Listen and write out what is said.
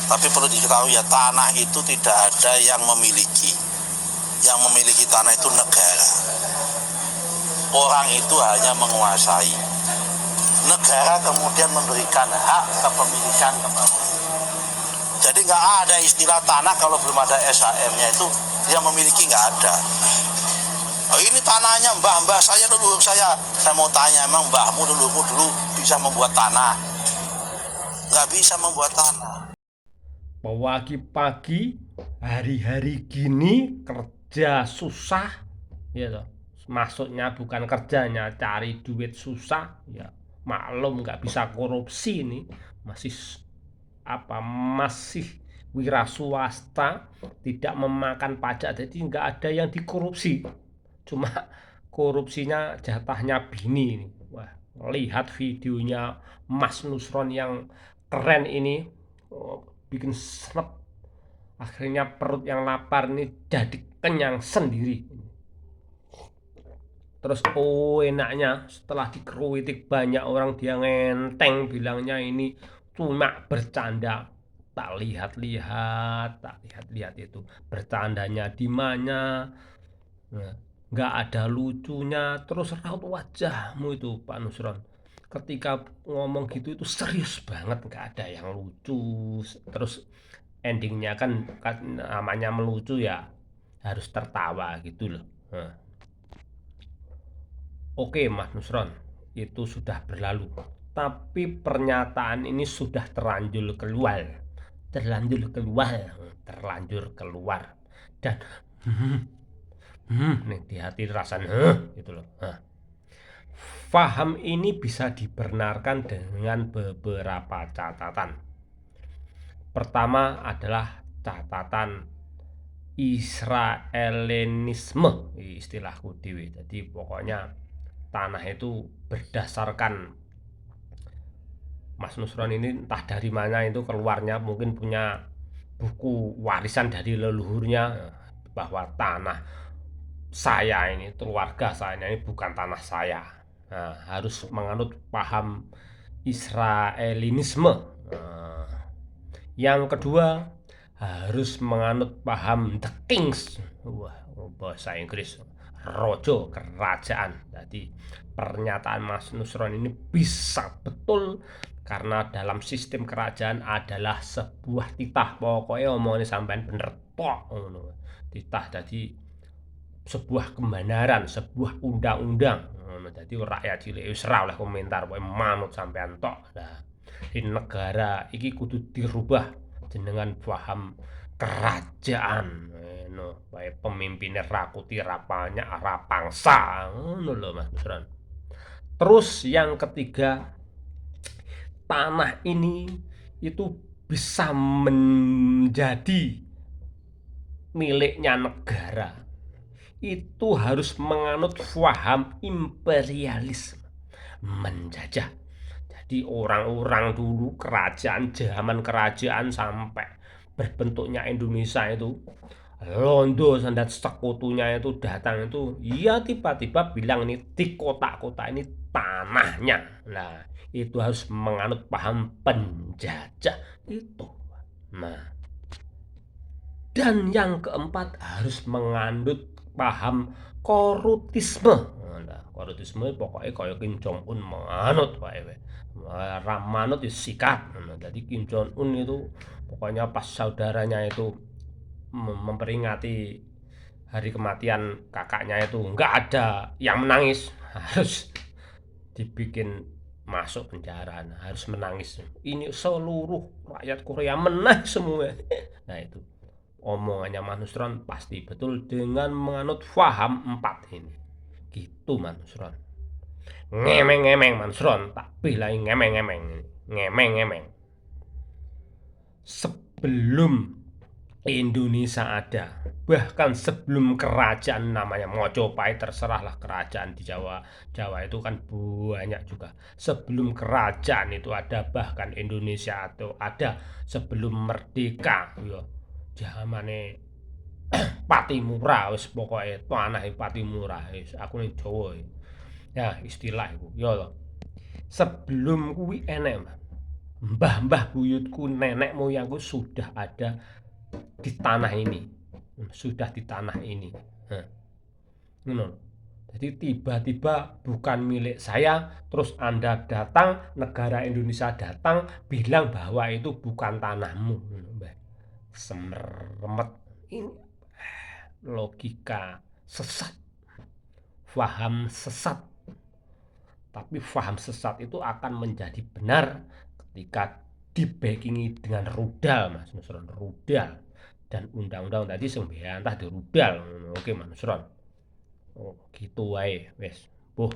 Tapi perlu diketahui ya, tanah itu tidak ada yang memiliki. Yang memiliki tanah itu negara. Orang itu hanya menguasai. Negara kemudian memberikan hak kepemilikan kepada. Jadi nggak ada istilah tanah kalau belum ada SHM-nya itu dia memiliki, nggak ada. Oh, ini tanahnya mbah saya, leluhur saya. Saya mau tanya, emang mbahmu dulu bisa membuat tanah? Nggak bisa membuat tanah. Pagi-pagi hari-hari gini kerja susah ya toh. Maksudnya bukan kerjanya, cari duit susah ya. Maklum nggak bisa korupsi nih, masih masih wira swasta, tidak memakan pajak, jadi nggak ada yang dikorupsi. Cuma korupsinya jatahnya bini ini. Wah, lihat videonya Mas Nusron yang keren ini. Oh, bikin seret, akhirnya perut yang lapar ini jadi kenyang sendiri. Terus enaknya setelah dikritik banyak orang, dia ngenteng bilangnya ini cuma bercanda. Tak lihat itu bercandanya di mana. Nah, nggak ada lucunya. Terus raut wajahmu itu Pak Nusron, ketika ngomong gitu itu serius banget, nggak ada yang lucu. Terus endingnya kan namanya melucu ya, harus tertawa gitu loh. Nah, oke Mas Nusron, itu sudah berlalu. Tapi pernyataan ini sudah terlanjur keluar. Dan nih di hati rasanya gitu loh. Faham ini bisa dibenarkan dengan beberapa catatan. Pertama adalah catatan Israelinisme, istilahku dewe. Jadi pokoknya tanah itu berdasarkan, Mas Nusron ini entah dari mana itu keluarnya, mungkin punya buku warisan dari leluhurnya bahwa tanah saya ini, keluarga saya ini bukan tanah saya. Nah, harus menganut paham Israelinisme. Nah, yang kedua harus menganut paham The Kings. Wah, bahasa Inggris, rojo, kerajaan. Jadi pernyataan Mas Nusron ini bisa betul karena dalam sistem kerajaan adalah sebuah titah. Pokoknya omongnya sampean bener tok ngono. Titah jadi sebuah kebenaran, sebuah undang-undang. Jadi rakyat cilik wis ora oleh komentar, pokoke manut sampean tok. Nah, di negara iki kudu dirubah jenengan paham kerajaan. Ngono, wae pemimpinnya rakuti rapanyak rapangsa. Ngono lho Mas Nusron. Terus yang ketiga, tanah ini itu bisa menjadi miliknya negara, itu harus menganut paham imperialisme, menjajah. Jadi orang-orang dulu, zaman kerajaan sampai berbentuknya Indonesia itu, Londo dan sekutunya itu datang itu, ya tiba-tiba bilang ini di kota-kota ini tanahnya. Nah, itu harus menganut paham penjajah itu. Nah, dan yang keempat harus menganut paham korutisme. Nah, korutisme pokoknya kaya Kim Jong Un menganut wae. Manut ya sikat. Nah, jadi Kim Jong Un itu pokoknya pas saudaranya itu memperingati hari kematian kakaknya itu nggak ada yang menangis, harus dibikin masuk penjara, harus menangis. Ini seluruh rakyat Korea menang semua. Nah itu omongannya Manusron pasti betul dengan menganut faham empat ini. Gitu Manusron. Ngemeng-ngemeng Manusron, tak bilang ngemeng-ngemeng. Ngemeng-ngemeng. Sebelum Indonesia ada, bahkan sebelum kerajaan namanya Mojopahit, terserahlah kerajaan di Jawa. Jawa itu kan banyak juga. Sebelum kerajaan itu ada, bahkan Indonesia atau ada sebelum merdeka ya. Zamane Patimura wis pokoke tanah Patimura wis aku ning Jawa. Ya istilah iku ya. Sebelum kuwi enek, mbah-mbah buyutku, nenek moyangku sudah ada di tanah ini. Sudah di tanah ini. Nah, ngono. Jadi tiba-tiba bukan milik saya, terus Anda datang, negara Indonesia datang bilang bahwa itu bukan tanahmu. Ngono, Mbah. Semeremet. Ini logika sesat, faham sesat. Tapi faham sesat itu akan menjadi benar ketika dibackingi dengan rudal, Mas Nusron, rudal. Dan undang-undang tadi sing mbantah di rudal. Oke, Mas Nusron. Oh, gitu wae, wes. Boh.